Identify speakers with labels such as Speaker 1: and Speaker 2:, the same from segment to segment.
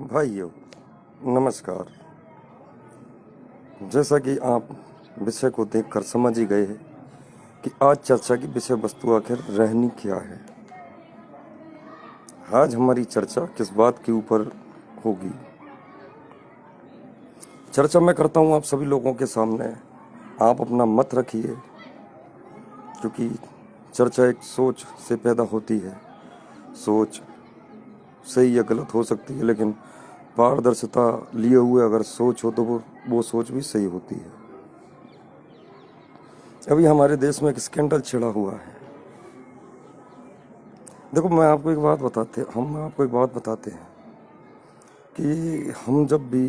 Speaker 1: भाइयों नमस्कार। जैसा कि आप विषय को देखकर समझ ही गए कि आज चर्चा की विषय वस्तु आखिर रहनी क्या है। आज हमारी चर्चा किस बात के ऊपर होगी। चर्चा मैं करता हूँ आप सभी लोगों के सामने। आप अपना मत रखिए, क्योंकि चर्चा एक सोच से पैदा होती है। सोच सही या गलत हो सकती है, लेकिन पारदर्शिता लिए हुए अगर सोच हो तो वो सोच भी सही होती है। अभी हमारे देश में एक स्कैंडल छिड़ा हुआ है। देखो, हम आपको एक बात बताते हैं कि हम जब भी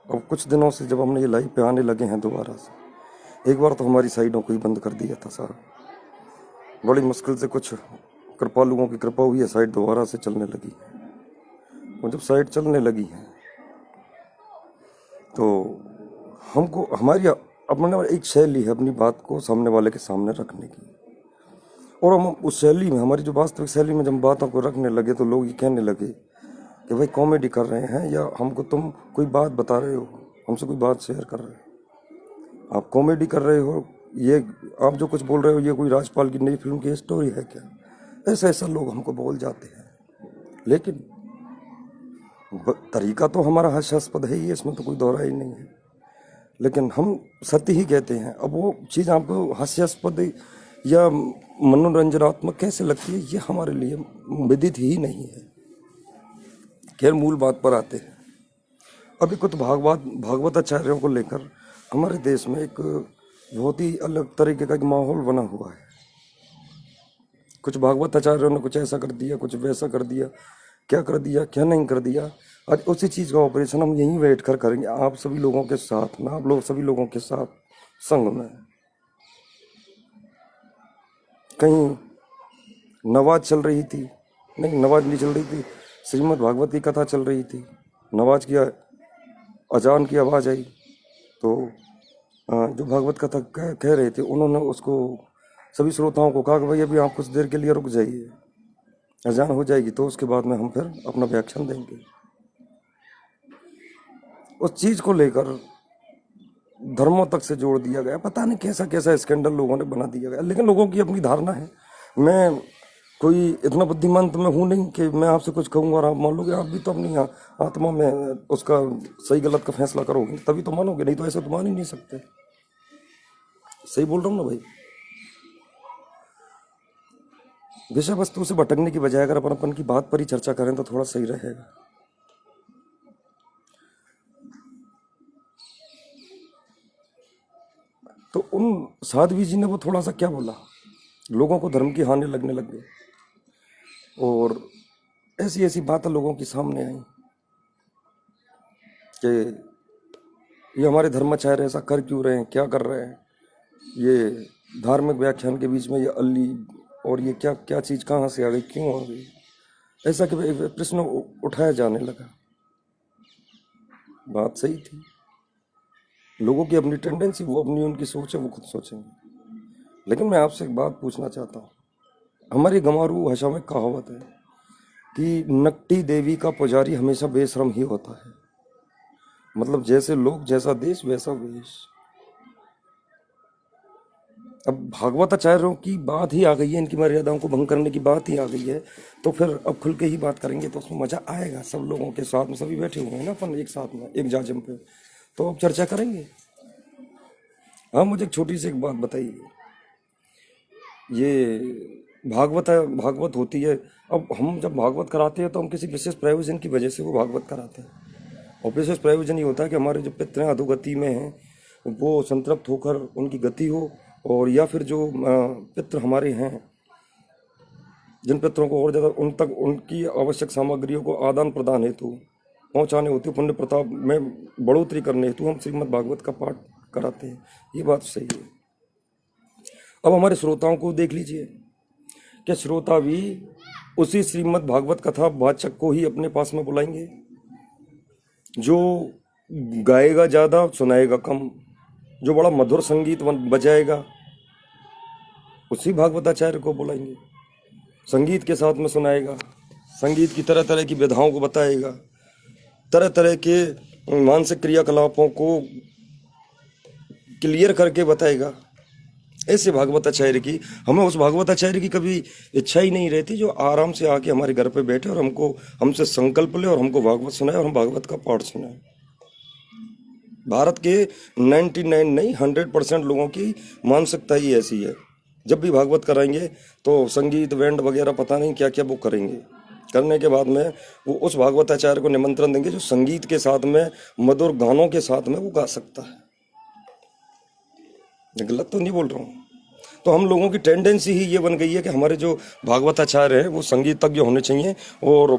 Speaker 1: अब कुछ दिनों से जब हमने ये लाइव पे आने लगे हैं दोबारा से, एक बार तो हमारी साइडों को ही बंद कर दिया था साहब। बड़ी मुश्किल से कुछ कृपालुओं की कृपा हुई है, साइड दोबारा से चलने लगी है। और जब साइड चलने लगी है तो हमको हमारी अपने एक शैली है अपनी बात को सामने वाले के सामने रखने की। और हम उस शैली में, हमारी जो वास्तविक शैली में जब बातों को रखने लगे तो लोग ये कहने लगे कि भाई कॉमेडी कर रहे हैं, या हमको तुम कोई बात बता रहे हो, हमसे कोई बात शेयर कर रहे हो, आप कॉमेडी कर रहे हो, ये आप जो कुछ बोल रहे हो ये कोई राजपाल की नई फिल्म की स्टोरी है क्या। ऐसा ऐसा लोग हमको बोल जाते हैं। लेकिन तरीका तो हमारा हास्यास्पद है ही, इसमें तो कोई दोहरा ही नहीं है। लेकिन हम सत्य ही कहते हैं। अब वो चीज़ आपको हास्यास्पद या मनोरंजनात्मक कैसे लगती है, ये हमारे लिए विदित ही नहीं है। खैर, मूल बात पर आते हैं। अभी कुछ भागवत आचार्यों को लेकर हमारे देश में एक बहुत ही अलग तरीके का एक माहौल बना हुआ है। कुछ भागवत आचार्यों ने कुछ ऐसा कर दिया, कुछ वैसा कर दिया, क्या कर दिया क्या नहीं कर दिया। आज उसी चीज़ का ऑपरेशन हम यहीं बैठ कर करेंगे आप सभी लोगों के साथ में, आप लोग सभी लोगों के साथ संग में। कहीं नवाज चल रही थी, नहीं नवाज नहीं चल रही थी, श्रीमद् भागवत की कथा चल रही थी। नवाज की अजान की आवाज़ आई तो जो भागवत कथा कह रहे थे उन्होंने उसको सभी श्रोताओं को कहा कि भाई अभी आप कुछ देर के लिए रुक जाइए, अजान हो जाएगी तो उसके बाद में हम फिर अपना व्याख्यान देंगे। उस चीज़ को लेकर धर्मों तक से जोड़ दिया गया। पता नहीं कैसा कैसा स्कैंडल लोगों ने बना दिया गया। लेकिन लोगों की अपनी धारणा है। मैं कोई इतना बुद्धिमान तो मैं हूँ नहीं कि मैं आपसे कुछ कहूँगा और आप मान लोगे। आप भी तो अपनी आत्मा में उसका सही गलत का फैसला करोगे, तभी तो मानोगे, नहीं तो ऐसे तो मान ही नहीं सकते। सही बोल रहा हूँ ना भाई। विषय वस्तु से भटकने की बजाय अगर अपन की बात पर ही चर्चा करें तो थोड़ा सही रहेगा। तो उन साध्वी जी ने वो थोड़ा सा क्या बोला, लोगों को धर्म की हानि लगने लग गई और ऐसी ऐसी बातें लोगों के सामने आई कि ये हमारे धर्माचार्य ऐसा कर क्यों रहे हैं, क्या कर रहे हैं, ये धार्मिक व्याख्यान के बीच में ये अल्ली और ये क्या क्या चीज़ कहाँ से आ गई, क्यों आ गई, ऐसा कि प्रश्न उठाया जाने लगा। बात सही थी। लोगों की अपनी टेंडेंसी, वो अपनी उनकी सोच है, वो खुद सोचेंगे। लेकिन मैं आपसे एक बात पूछना चाहता हूँ। हमारी गंवारू भाषा में कहावत है कि नकटी देवी का पुजारी हमेशा बेशरम ही होता है। मतलब जैसे लोग, जैसा देश वैसा वेश। अब भागवत आचार्यों की बात ही आ गई है, इनकी मर्यादाओं को भंग करने की बात ही आ गई है, तो फिर अब खुल के ही बात करेंगे तो उसमें मजा आएगा। सब लोगों के साथ में, सभी बैठे हुए हैं ना अपन एक साथ में एक जाजम पे, तो अब चर्चा करेंगे। हाँ, मुझे एक छोटी सी एक बात बताइए। ये भागवत होती है। अब हम जब भागवत कराते हैं तो हम किसी विशेष प्रयोजन की वजह से वो भागवत कराते हैं। और विशेष प्रयोजन ये होता है कि हमारे जो पितृ हैं अधोगति में हैं वो संतृप्त होकर उनकी गति हो, और या फिर जो पितृ हमारे हैं, जिन पितरों को और ज़्यादा उन तक उनकी आवश्यक सामग्रियों को आदान प्रदान हेतु पहुँचाने होती है, पुण्य प्रताप में बढ़ोतरी करने हेतु हम श्रीमद् भागवत का पाठ कराते हैं। ये बात सही है। अब हमारे श्रोताओं को देख लीजिए, क्या श्रोता भी उसी श्रीमद् भागवत कथा वाचक को ही अपने पास में बुलाएंगे, जो गाएगा ज़्यादा सुनाएगा कम, जो बड़ा मधुर संगीत बजाएगा उसी भागवताचार्य को बुलाएंगे, संगीत के साथ में सुनाएगा, संगीत की तरह तरह की विधाओं को बताएगा, तरह तरह के मानसिक क्रियाकलापों को क्लियर करके बताएगा। ऐसे भागवत आचार्य की, हमें उस भागवत आचार्य की कभी इच्छा ही नहीं रहती जो आराम से आके हमारे घर पे बैठे और हमसे संकल्प ले और हमको भागवत सुनाए और हम भागवत का पाठ सुनाए। भारत के 99 नहीं 100% लोगों की मानसिकता ही ऐसी है। जब भी भागवत कराएंगे तो संगीत बैंड वगैरह पता नहीं क्या क्या वो करेंगे। करने के बाद में वो उस भागवत आचार्य को निमंत्रण देंगे जो संगीत के साथ में, मधुर गानों के साथ में वो गा सकता है। गलत तो नहीं बोल रहा हूँ। तो हम लोगों की टेंडेंसी ही ये बन गई है कि हमारे जो भागवत आचार्य हैं वो संगीतज्ञ होने चाहिए और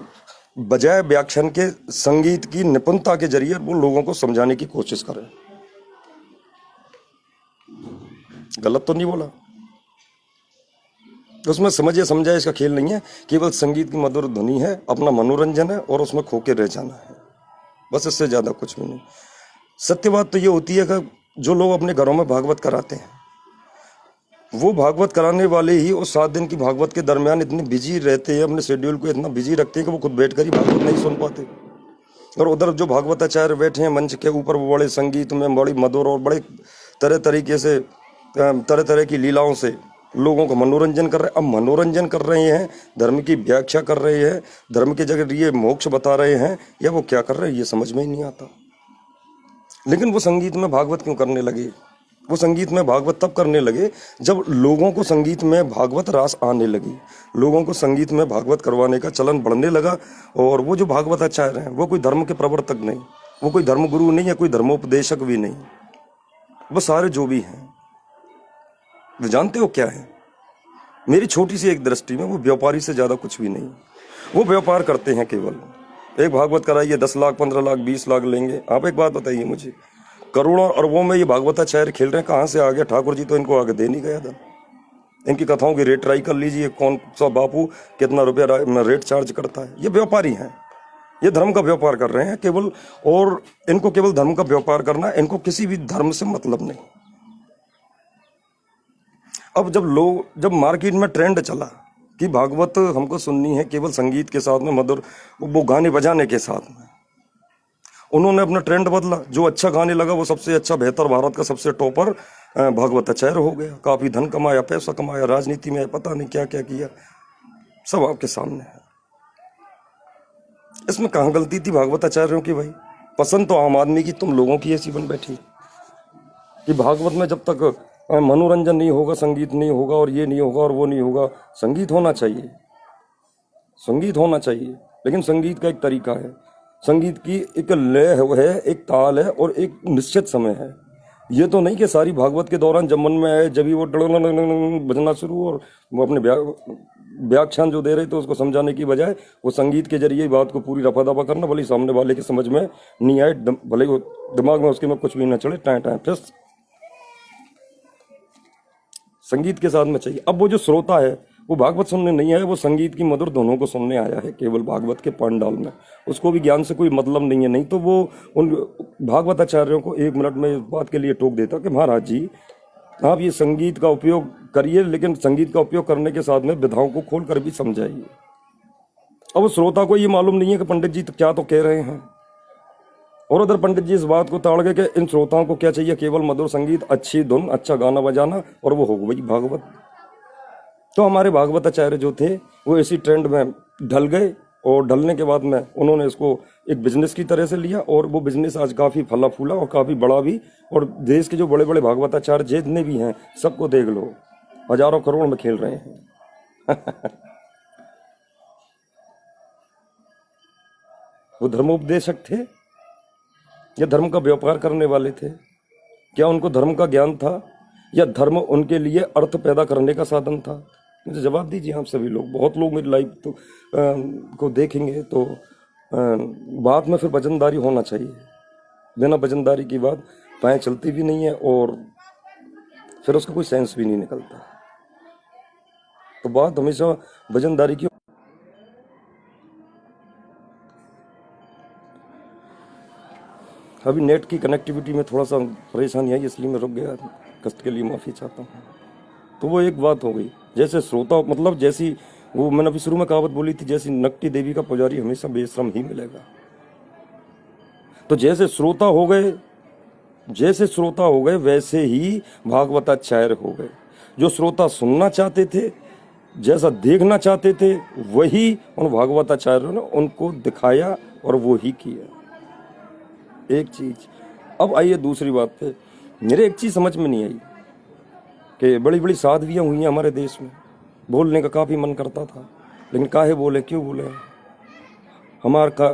Speaker 1: बजाय व्याख्यान के संगीत की निपुणता के जरिए वो लोगों को समझाने की कोशिश करें। गलत तो नहीं बोला। उसमें समझिए समझाए इसका खेल नहीं है, केवल संगीत की मधुर ध्वनि है, अपना मनोरंजन है और उसमें खो के रह जाना है, बस इससे ज़्यादा कुछ भी नहीं। सत्य बात तो ये होती है कि जो लोग अपने घरों में भागवत कराते हैं वो भागवत कराने वाले ही उस 7 दिन की भागवत के दरमियान इतने बिजी रहते हैं, अपने शेड्यूल को इतना बिजी रखते हैं कि वो खुद बैठकर ही भागवत नहीं सुन पाते। और उधर जो भागवत आचार्य बैठे हैं मंच के ऊपर वो बड़े संगीत में बड़ी मधुर और बड़े तरह तरह की लीलाओं से लोगों को मनोरंजन कर रहे हैं। अब मनोरंजन कर रहे हैं, धर्म की व्याख्या कर रहे हैं, धर्म के जगह ये मोक्ष बता रहे हैं, या वो क्या कर रहे हैं ये समझ में ही नहीं आता। लेकिन वो संगीत में भागवत क्यों करने लगे? वो संगीत में भागवत तब करने लगे जब लोगों को संगीत में भागवत रास आने लगी, लोगों को संगीत में भागवत करवाने का चलन बढ़ने लगा। और वो जो भागवत आचार्य हैं वो कोई धर्म के प्रवर्तक नहीं, वो कोई धर्मगुरु नहीं है, कोई धर्मोपदेशक भी नहीं। वो सारे जो भी हैं वो जानते हो क्या है? मेरी छोटी सी एक दृष्टि में वो व्यापारी से ज़्यादा कुछ भी नहीं। वो व्यापार करते हैं। केवल एक भागवत कराइए 10 लाख 15 लाख 20 लाख लेंगे। आप एक बात बताइए मुझे, करोड़ों अरबों में ये भागवत आचार्य खेल रहे हैं, कहाँ से आ गया? ठाकुर जी तो इनको आगे दे नहीं गया था। इनकी कथाओं की रेट ट्राई कर लीजिए, कौन सा बापू कितना रुपया रेट चार्ज करता है। ये व्यापारी हैं, ये धर्म का व्यापार कर रहे हैं केवल, और इनको केवल धर्म का व्यापार करना है, इनको किसी भी धर्म से मतलब नहीं। अब जब मार्केट में ट्रेंड चला कि भागवत हमको सुननी है केवल संगीत के साथ में, मधुर वो गाने बजाने के साथ में, उन्होंने अपना ट्रेंड बदला। जो अच्छा गाने लगा वो सबसे अच्छा बेहतर, भारत का सबसे टॉपर भागवत आचार्य हो गया। काफी धन कमाया, पैसा कमाया, राजनीति में पता नहीं क्या क्या किया, सब आपके सामने है। इसमें कहाँ गलती थी भागवत आचार्यों की? भाई पसंद तो आम आदमी की, तुम लोगों की ऐसी बन बैठी कि भागवत में जब तक मनोरंजन नहीं होगा, संगीत नहीं होगा, और ये नहीं होगा और वो नहीं होगा। संगीत होना चाहिए, संगीत होना चाहिए, लेकिन संगीत का एक तरीका है, संगीत की एक लय है, एक ताल है और एक निश्चित समय है। ये तो नहीं कि सारी भागवत के दौरान जब मन में आए जब ही वो बजना शुरू, और वो अपने व्याख्यान जो दे रहे थे उसको समझाने की बजाय वो संगीत के जरिए बात को पूरी रफा दफा करना, भले सामने वाले के समझ में नहीं आए, भले वो दिमाग में उसके में कुछ भी ना चढ़े, टाइम टाइम फिर संगीत के साथ में चाहिए। अब वो जो श्रोता है वो भागवत सुनने नहीं आया, वो संगीत की मधुर धुनों को सुनने आया है केवल भागवत के पंडाल में। उसको भी ज्ञान से कोई मतलब नहीं है। नहीं तो वो उन भागवत आचार्यों को 1 मिनट में इस बात के लिए टोक देता कि महाराज जी आप ये संगीत का उपयोग करिए, लेकिन संगीत का उपयोग करने के साथ में विधाओं को खोल कर भी समझाइए। अब उस श्रोता को ये मालूम नहीं है कि पंडित जी तो क्या तो कह रहे हैं, और उधर पंडित जी इस बात को ताड़ गए कि इन श्रोताओं को क्या चाहिए? केवल मधुर संगीत, अच्छी धुन, अच्छा गाना बजाना, और वो हो गई भागवत। तो हमारे भागवत आचार्य जो थे वो इसी ट्रेंड में ढल गए, और ढलने के बाद में उन्होंने इसको एक बिजनेस की तरह से लिया, और वो बिजनेस आज काफ़ी फला फूला और काफ़ी बड़ा भी। और देश के जो बड़े बड़े भागवत आचार्य जितने भी हैं सबको देख लो, हजारों करोड़ में खेल रहे हैं। वो धर्मोपदेशक थे या धर्म का व्यापार करने वाले थे? क्या उनको धर्म का ज्ञान था, या धर्म उनके लिए अर्थ पैदा करने का साधन था? मुझे जवाब दीजिए आप सभी लोग। बहुत लोग मेरी लाइव को देखेंगे तो बात में फिर वजनदारी होना चाहिए। बिना वजनदारी की बात पाएँ चलती भी नहीं है, और फिर उसका कोई सेंस भी नहीं निकलता। तो बात हमेशा वजनदारी की। अभी नेट की कनेक्टिविटी में थोड़ा सा परेशानी आई, इसलिए मैं रुक गया, कष्ट के लिए माफ़ी चाहता हूँ। तो वो एक बात हो गई। जैसे श्रोता मतलब जैसी वो मैंने अभी शुरू में कहावत बोली थी, जैसी नकटी देवी का पुजारी हमेशा बेशरम ही मिलेगा। तो जैसे श्रोता हो गए, जैसे श्रोता हो गए वैसे ही भागवताचार्य हो गए। जो श्रोता सुनना चाहते थे, जैसा देखना चाहते थे, वही उन भागवताचार्यों ने उनको दिखाया और वो ही किया। एक चीज। अब आइए दूसरी बात पे। मेरे एक चीज समझ में नहीं आई कि बड़ी बड़ी साध्वियां हुई हैं हमारे देश में, बोलने का काफी मन करता था, लेकिन काहे बोले, क्यों बोले, हमारा का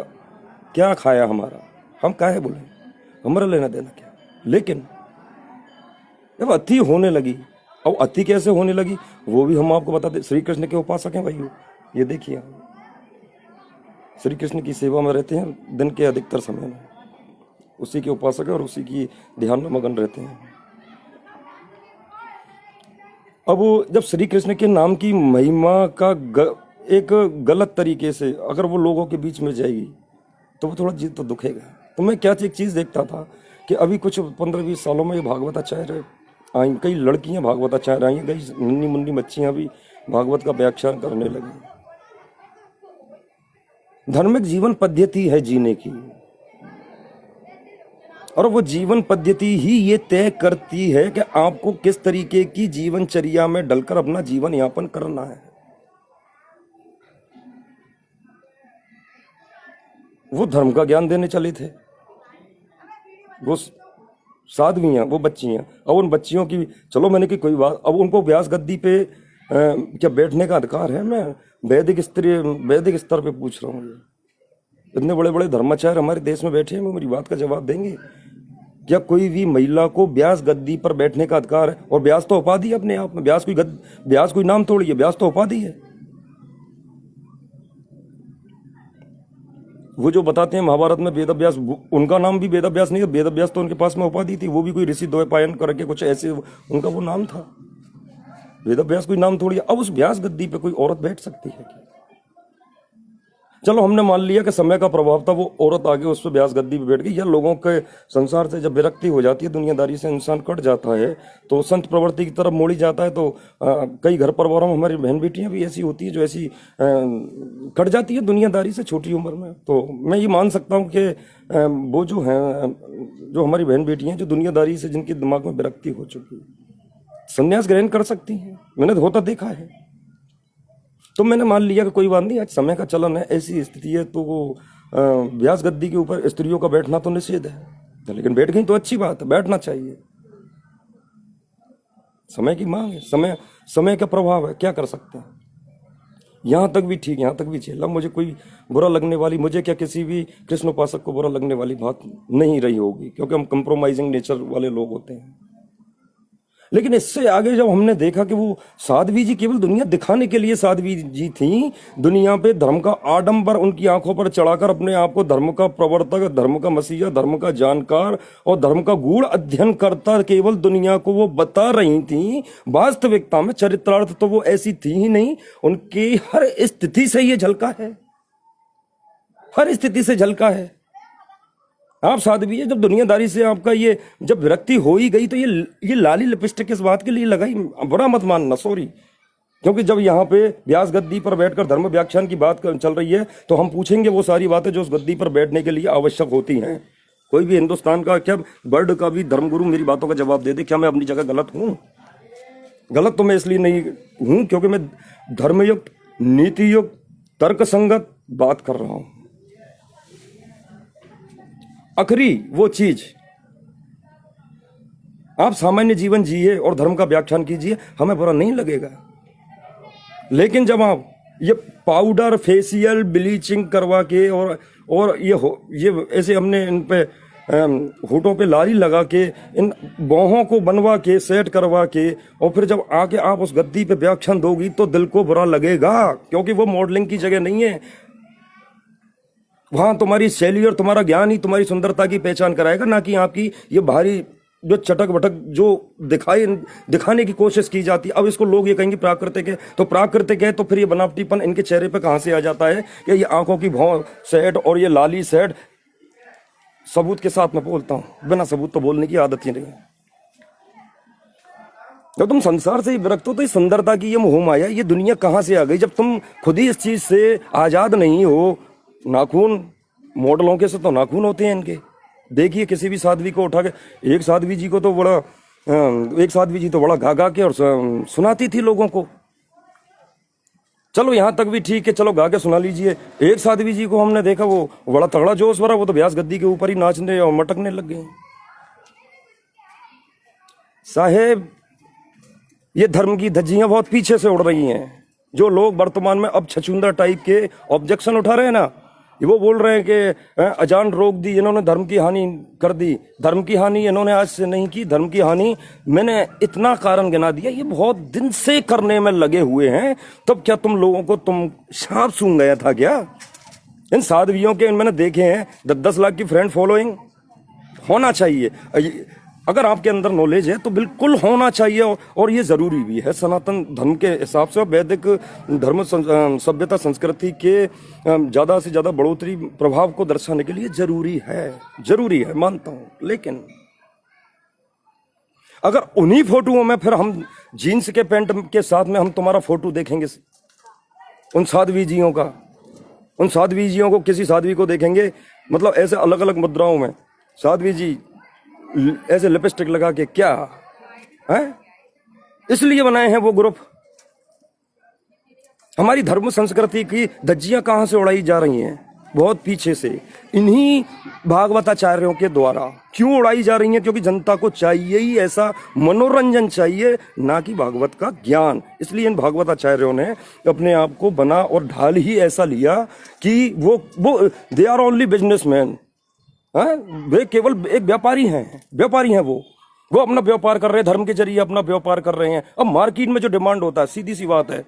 Speaker 1: क्या खाया हमारा, हम काहे बोले, हमारा लेना देना क्या। लेकिन जब अति होने लगी, अब अति कैसे होने लगी वो भी हम आपको बताते। श्री कृष्ण के उपासक हैं भाइयों, ये देखिए, श्री कृष्ण की सेवा में रहते हैं दिन के अधिकतर समय में, उसी के उपासक है और उसी की ध्यान में मगन रहते हैं। अब जब श्री कृष्ण के नाम की महिमा का एक गलत तरीके से अगर वो लोगों के बीच में जाएगी तो वो थोड़ा जीत तो दुखेगा। तो मैं क्या एक चीज़ देखता था कि अभी कुछ 15-20 सालों में ये भागवताचार्य आई, कई लड़कियां भागवताचार्य आई, कई नन्ही मुन्नी बच्चियां भी भागवत का व्याख्यान करने लगी। धार्मिक जीवन पद्धति है जीने की, और वो जीवन पद्धति ही ये तय करती है कि आपको किस तरीके की जीवनचर्या में डलकर अपना जीवन यापन करना है। वो धर्म का ज्ञान देने चले थे, वो साध्वियां, वो बच्चियां। अब उन बच्चियों की चलो मैंने की कोई बात, अब उनको व्यास गद्दी पे क्या बैठने का अधिकार है? मैं वैदिक स्तर पे पूछ रहा हूँ। इतने बड़े बड़े धर्माचार्य हमारे देश में बैठे हैं, वो मेरी बात का जवाब देंगे? क्या कोई भी महिला को व्यास गद्दी पर बैठने का अधिकार है? और व्यास तो उपाधि है अपने आप में, व्यास कोई नाम थोड़ी है, व्यास तो उपाधि है। वो जो बताते हैं महाभारत में वेदव्यास, उनका नाम भी वेदव्यास नहीं है, वेदव्यास तो उनके पास में उपाधि थी, वो भी कोई ऋषि द्वैपायन करके कुछ ऐसे उनका वो नाम था। वेदव्यास कोई नाम थोड़ी है। अब उस व्यास गद्दी पे कोई औरत बैठ सकती है क्या? चलो हमने मान लिया कि समय का प्रभाव था, वो औरत आगे उस पर व्यास गद्दी पे बैठ गई, या लोगों के संसार से जब विरक्ति हो जाती है, दुनियादारी से इंसान कट जाता है तो संत प्रवृत्ति की तरफ मोड़ी जाता है। तो कई घर परिवारों में हमारी बहन बेटियां भी ऐसी होती है जो ऐसी कट जाती है दुनियादारी से छोटी उम्र में। तो मैं ये मान सकता हूँ कि वो जो हैं, जो हमारी बहन बेटियां जो दुनियादारी से जिनके दिमाग में विरक्ति हो चुकी है, संन्यास ग्रहण कर सकती हैं। मैंने तो होता देखा है। तो मैंने मान लिया कि कोई बात नहीं, आज समय का चलन है, ऐसी स्थिति है, तो वो व्यास गद्दी के ऊपर स्त्रियों का बैठना तो निषेध है, लेकिन बैठ गई तो अच्छी बात है, बैठना चाहिए। समय की मांग है, समय का प्रभाव है, क्या कर सकते हैं। यहां तक भी ठीक, यहां तक भी झेला। मुझे कोई बुरा लगने वाली, मुझे क्या किसी भी कृष्ण उपासक को बुरा लगने वाली बात नहीं रही होगी, क्योंकि हम कंप्रोमाइजिंग नेचर वाले लोग होते हैं। लेकिन इससे आगे जब हमने देखा कि वो साध्वी जी केवल दुनिया दिखाने के लिए साध्वी जी थी, दुनिया पे धर्म का आडंबर उनकी आंखों पर चढ़ाकर अपने आप को धर्म का प्रवर्तक, धर्म का मसीहा, धर्म का जानकार और धर्म का गूढ़ अध्ययन करता केवल दुनिया को वो बता रही थी, वास्तविकता में चरित्रार्थ तो वो ऐसी थी ही नहीं। उनकी हर स्थिति से ये झलका है, हर स्थिति से झलका है। आप साध्वी है, जब दुनियादारी से आपका ये जब विरक्ति हो ही गई तो ये लाली लिपस्टिक किस बात के लिए लगाई? बुरा मत मानना, सॉरी, क्योंकि जब यहाँ पे व्यास गद्दी पर बैठकर धर्म व्याख्यान की बात चल रही है तो हम पूछेंगे वो सारी बातें जो उस गद्दी पर बैठने के लिए आवश्यक होती हैं। कोई भी हिंदुस्तान का, क्या वर्ल्ड का भी धर्मगुरु मेरी बातों का जवाब दे दे, क्या मैं अपनी जगह गलत हूँ? गलत तो मैं इसलिए नहीं हूँ क्योंकि मैं धर्मयुक्त, नीतियुक्त, तर्क संगत बात कर रहा हूँ। आखिरी वो चीज, आप सामान्य जीवन जिए और धर्म का व्याख्यान कीजिए, हमें बुरा नहीं लगेगा। लेकिन जब आप ये पाउडर, फेशियल, ब्लीचिंग करवा के और ये ऐसे हमने इन पे होठों पे लाली लगा के, इन बाहों को बनवा के, सेट करवा के, और फिर जब आके आप उस गद्दी पे व्याख्यान दोगी तो दिल को बुरा लगेगा, क्योंकि वो मॉडलिंग की जगह नहीं है। वहां तुम्हारी शैली और तुम्हारा ज्ञान ही तुम्हारी सुंदरता की पहचान कराएगा, ना कि आपकी ये भारी जो चटक भटक जो दिखाने की कोशिश की जाती है। अब इसको लोग ये कहेंगे प्राकृतिक है, तो प्राकृतिक है तो फिर ये बनावटीपन इनके चेहरे पे कहां से आ जाता है कि ये आंखों की भौं सेट और ये लाली सेट। सबूत के साथ मैं बोलता हूं, बिना सबूत तो बोलने की आदत ही नहीं। जब तुम संसार से ही विरक्त हो तो इस सुंदरता की ये मोह माया, ये दुनिया कहां से आ गई? जब तुम खुद ही इस चीज से आजाद नहीं हो। नाखून मॉडलों के से तो नाखून होते हैं इनके, देखिए किसी भी साध्वी को उठा के, एक साध्वी जी को तो बड़ा एक साध्वी जी तो बड़ा गा गा के और सुनाती थी लोगों को। चलो यहाँ तक भी ठीक है, चलो गा के सुना लीजिए। एक साध्वी जी को हमने देखा वो बड़ा तगड़ा जोश भरा, वो तो व्यास गद्दी के ऊपर ही नाचने और मटकने लग गए। साहेब ये धर्म की धज्जियां बहुत पीछे से उड़ रही हैं। जो लोग वर्तमान में अब छछूंदर टाइप के ऑब्जेक्शन उठा रहे हैं ना, वो बोल रहे हैं कि अजान रोक दी, इन्होंने धर्म की हानि कर दी। धर्म की हानि इन्होंने आज से नहीं की, धर्म की हानि मैंने इतना कारण गिना दिया, ये बहुत दिन से करने में लगे हुए हैं। तब क्या तुम लोगों को तुम सांप सूंघ गया था क्या? इन साध्वियों के मैंने देखे हैं 10-10 लाख की फ्रेंड फॉलोइंग होना चाहिए। अगर आपके अंदर नॉलेज है तो बिल्कुल होना चाहिए, और ये जरूरी भी है। सनातन धर्म के हिसाब से वैदिक धर्म सभ्यता संस्कृति के ज्यादा से ज्यादा बढ़ोतरी प्रभाव को दर्शाने के लिए जरूरी है मानता हूं। लेकिन अगर उन्हीं फोटोओं में फिर हम जीन्स के पैंट के साथ में हम तुम्हारा फोटो देखेंगे उन साध्वीजियों का, उन साध्वीजियों को, किसी साध्वी को देखेंगे मतलब ऐसे अलग अलग मुद्राओं में साध्वी जी ऐसे लिपस्टिक लगा के, क्या है? इसलिए बनाए हैं वो ग्रुप। हमारी धर्म संस्कृति की धज्जियां कहां से उड़ाई जा रही हैं? बहुत पीछे से, इन्हीं भागवताचार्यों के द्वारा। क्यों उड़ाई जा रही हैं? क्योंकि जनता को चाहिए ही ऐसा मनोरंजन चाहिए, ना कि भागवत का ज्ञान। इसलिए इन भागवताचार्यों ने अपने आप को बना और ढाल ही ऐसा लिया कि वो दे आर ओनली बिजनेसमैन। वे केवल एक व्यापारी हैं। वो अपना व्यापार कर रहे हैं, धर्म के जरिए अपना व्यापार कर रहे हैं। अब मार्केट में जो डिमांड होता है, सीधी सी बात है,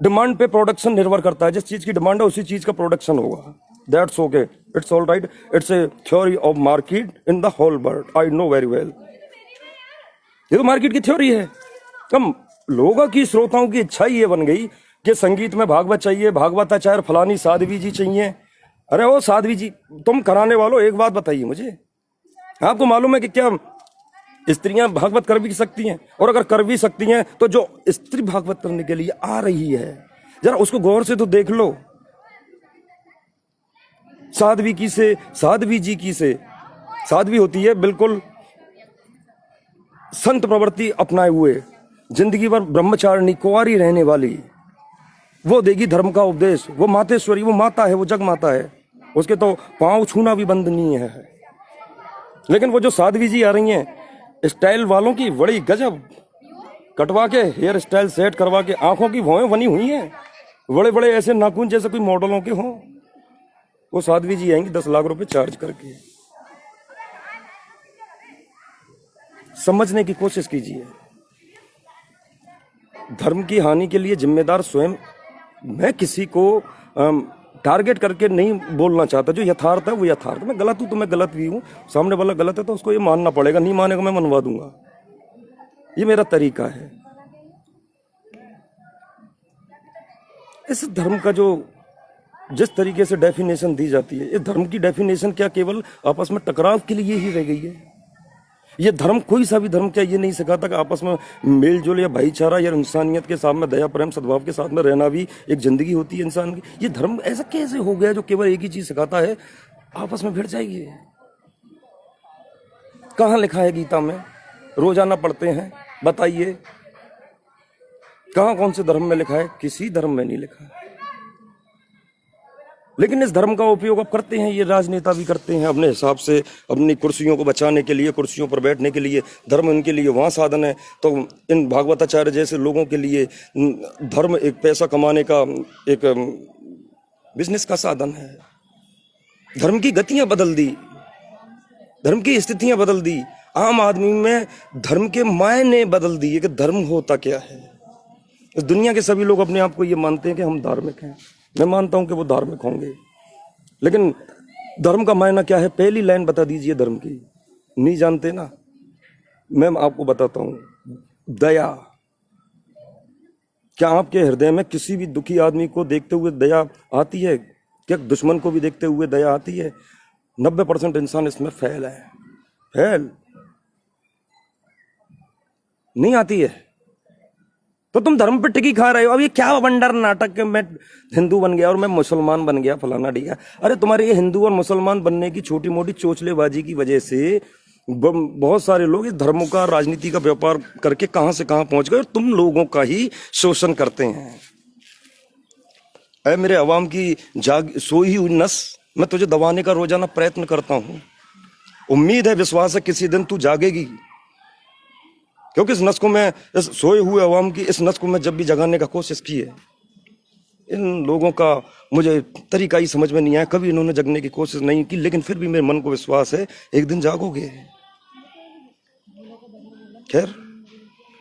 Speaker 1: डिमांड पे प्रोडक्शन निर्भर करता है। जिस चीज की डिमांड है उसी चीज का प्रोडक्शन होगा। That's okay, it's all right, it's a theory of market in the whole world, I know very well. ये तो मार्केट की थ्योरी है। हम लोगों की, श्रोताओं की इच्छा ही ये बन गई कि संगीत में भागवत चाहिए, भागवताचार्य फलानी साध्वी जी चाहिए। अरे वो साध्वी जी, तुम कराने वालों एक बात बताइए मुझे, आपको मालूम है कि क्या स्त्रियां भागवत कर भी सकती हैं? और अगर कर भी सकती हैं तो जो स्त्री भागवत करने के लिए आ रही है, जरा उसको गौर से तो देख लो। साध्वी जी की से साध्वी होती है बिल्कुल संत प्रवृत्ति अपनाए हुए, जिंदगी भर ब्रह्मचारिणी कुंवारी रहने वाली। वो देगी धर्म का उपदेश। वो मातेश्वरी, वो माता है, वो जग माता है, उसके तो पांव छूना भी बंदनीय है। लेकिन वो जो साध्वी जी आ रही हैं स्टाइल वालों की, बड़ी गजब कटवा के हेयर स्टाइल सेट करवा के, आंखों की भौएं बनी हुई हैं, बड़े बड़े ऐसे नाखून जैसे कोई मॉडलों के हों। वो साध्वी जी आएंगी 10 लाख रुपए चार्ज करके। समझने की कोशिश कीजिए। धर्म की हानि के लिए जिम्मेदार स्वयं। मैं किसी को टारगेट करके नहीं बोलना चाहता। जो यथार्थ है वो यथार्थ। मैं गलत हूं तो मैं गलत भी हूं, सामने वाला गलत है तो उसको ये मानना पड़ेगा, नहीं मानेगा मैं मनवा दूंगा। ये मेरा तरीका है। इस धर्म का जो जिस तरीके से डेफिनेशन दी जाती है, इस धर्म की डेफिनेशन क्या केवल आपस में टकराव के लिए ही रह गई है? ये धर्म, कोई सा भी धर्म क्या ये नहीं सिखाता कि आपस में मेलजोल या भाईचारा या इंसानियत के साथ में दया प्रेम सद्भाव के साथ में रहना भी एक जिंदगी होती है इंसान की? ये धर्म ऐसा कैसे हो गया जो केवल एक ही चीज सिखाता है, आपस में भिड़ जाइए? कहाँ लिखा है गीता में? रोजाना पढ़ते हैं, बताइए कहाँ कौन से धर्म में लिखा है? किसी धर्म में नहीं लिखा है। लेकिन इस धर्म का उपयोग अब करते हैं, ये राजनेता भी करते हैं अपने हिसाब से, अपनी कुर्सियों को बचाने के लिए, कुर्सियों पर बैठने के लिए। धर्म इनके लिए वहाँ साधन है, तो इन भागवताचार्य जैसे लोगों के लिए धर्म एक पैसा कमाने का एक बिजनेस का साधन है। धर्म की गतियां बदल दी, धर्म की स्थितियां बदल दी, आम आदमी में धर्म के मायने बदल दिए कि धर्म होता क्या है। इस दुनिया के सभी लोग अपने आप को ये मानते हैं कि हम धार्मिक हैं। मैं मानता हूं कि वो धार्मिक होंगे, लेकिन धर्म का मायना क्या है? पहली लाइन बता दीजिए धर्म की। नहीं जानते ना? मैं आपको बताता हूं। दया। क्या आपके हृदय में किसी भी दुखी आदमी को देखते हुए दया आती है? क्या दुश्मन को भी देखते हुए दया आती है? 90% इंसान इसमें फेल है। फेल नहीं आती है। तो तुम धर्म पे टिकी खा रहे हो। अब ये क्या वंडर नाटक है, मैं हिंदू बन गया और मैं मुसलमान बन गया फलाना ठीक है। अरे तुम्हारे ये हिंदू और मुसलमान बनने की छोटी मोटी चोचलेबाजी की वजह से बहुत सारे लोग इस धर्मों का राजनीति का व्यापार करके कहां से कहां पहुंच गए और तुम लोगों का ही शोषण करते हैं। अरे मेरे अवाम की सोई हुई नस मैं तुझे दबाने का रोजाना प्रयत्न करता हूं। उम्मीद है, विश्वास है किसी दिन तू जागेगी, क्योंकि इस नस को मैं, इस सोए हुए अवाम की इस नस को मैं जब भी जगाने का कोशिश की है, इन लोगों का मुझे तरीका ही समझ में नहीं आया, कभी इन्होंने जगने की कोशिश नहीं की, लेकिन फिर भी मेरे मन को विश्वास है एक दिन जागोगे। खैर,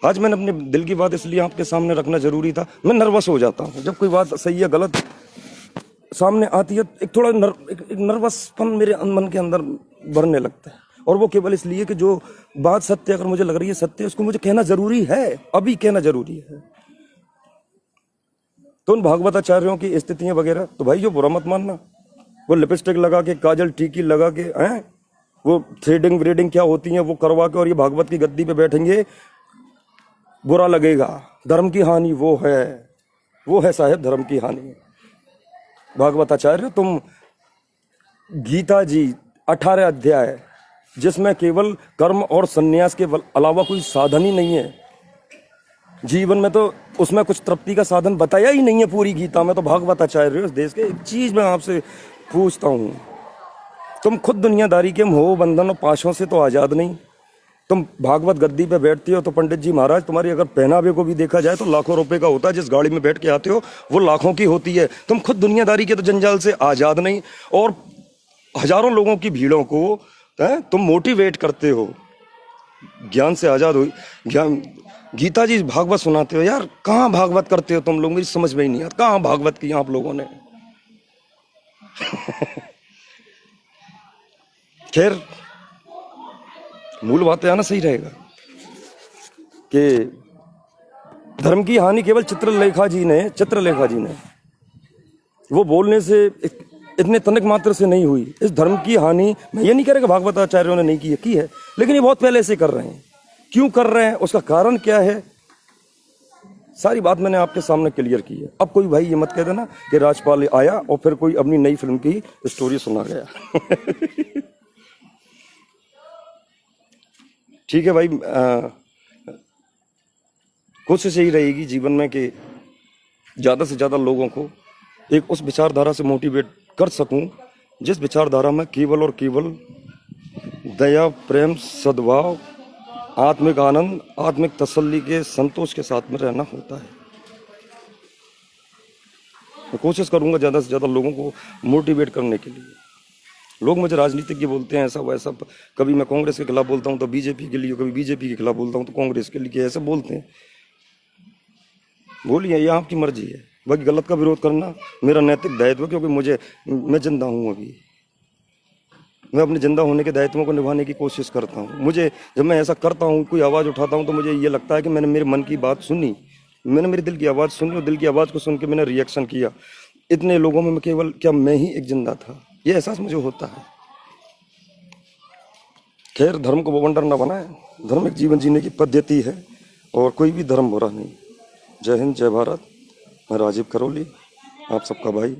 Speaker 1: आज मैंने अपने दिल की बात इसलिए आपके सामने रखना जरूरी था। मैं नर्वस हो जाता हूँ जब कोई बात सही या गलत सामने आती है, एक थोड़ा एक नर्वसपन मेरे मन के अंदर भरने लगता है, और वो केवल इसलिए कि जो बात सत्य अगर मुझे लग रही है सत्य, उसको मुझे कहना जरूरी है, अभी कहना जरूरी है। तो उन भागवताचार्यों की स्थितियां वगैरह तो भाई जो बुरा मत मानना, वो लिपस्टिक लगा के, काजल टीकी लगा के, हैं वो थ्रेडिंग व्रेडिंग क्या होती है वो करवा के और ये भागवत की गद्दी पे बैठेंगे, बुरा लगेगा। धर्म की हानि वो है साहब, धर्म की हानि। भागवताचार्य, तुम गीता जी 18 अध्याय जिसमें केवल कर्म और सन्यास के अलावा कोई साधन ही नहीं है जीवन में, तो उसमें कुछ तृप्ति का साधन बताया ही नहीं है पूरी गीता में। तो भागवताचार्य उस देश के, एक चीज मैं आपसे पूछता हूं, तुम खुद दुनियादारी के मोह बंधन और पाशों से तो आजाद नहीं। तुम भागवत गद्दी पे बैठती हो तो पंडित जी महाराज तुम्हारी अगर पहनावे को भी देखा जाए तो लाखों रुपए का होता है। जिस गाड़ी में बैठ के आते हो वो लाखों की होती है। तुम खुद दुनियादारी के तो जंजाल से आजाद नहीं, और हजारों लोगों की भीड़ों को तुम मोटिवेट करते हो, ज्ञान से आजाद हो। ज्ञान, गीता जी भागवत सुनाते हो यार, कहाँ भागवत करते हो तुम लोग, मुझे समझ में ही नहीं आता कहाँ भागवत की आप लोगों ने। खैर, मूल बात आना सही रहेगा कि धर्म की हानि केवल चित्रलेखा जी ने वो बोलने से इतने तनिक मात्र से नहीं हुई। इस धर्म की हानि, मैं ये नहीं कह रहा कि भागवताचार्यों ने नहीं की है, लेकिन ये बहुत पहले से कर रहे हैं। क्यों कर रहे हैं, उसका कारण क्या है, सारी बात मैंने आपके सामने क्लियर की है। अब कोई भाई ये मत कह देना कि राजपाल आया और फिर कोई अपनी नई फिल्म की स्टोरी सुना गया। ठीक है भाई, कोशिश यही रहेगी जीवन में कि ज्यादा से ज्यादा लोगों को एक उस विचारधारा से मोटिवेट कर सकूं जिस विचारधारा में केवल और केवल दया, प्रेम, सद्भाव, आत्मिक आनंद, आत्मिक तसल्ली के संतोष के साथ में रहना होता है। मैं कोशिश करूंगा ज्यादा से ज्यादा लोगों को मोटिवेट करने के लिए। लोग मुझे राजनीतिज्ञ बोलते हैं ऐसा वैसा, कभी मैं कांग्रेस के खिलाफ बोलता हूं तो बीजेपी के लिए, कभी बीजेपी के खिलाफ बोलता हूं तो कांग्रेस के लिए, ऐसे बोलते हैं। बोलिए, ये आपकी मर्जी है। बाकी गलत का विरोध करना मेरा नैतिक दायित्व है, क्योंकि मैं जिंदा हूं, अभी मैं अपने जिंदा होने के दायित्वों को निभाने की कोशिश करता हूं। मुझे जब मैं ऐसा करता हूं, कोई आवाज़ उठाता हूं, तो मुझे ये लगता है कि मैंने मेरे मन की बात सुनी, मैंने मेरे दिल की आवाज़ सुनी, और दिल की आवाज़ को सुन के मैंने रिएक्शन किया। इतने लोगों में केवल क्या मैं ही एक जिंदा था, ये एहसास मुझे होता है। खैर, धर्म को बवंडर न बनाए, धर्म एक जीवन जीने की पद्धति है और कोई भी धर्म बुरा नहीं। जय हिंद, जय भारत। मैं राजीव करौली, आप सबका भाई।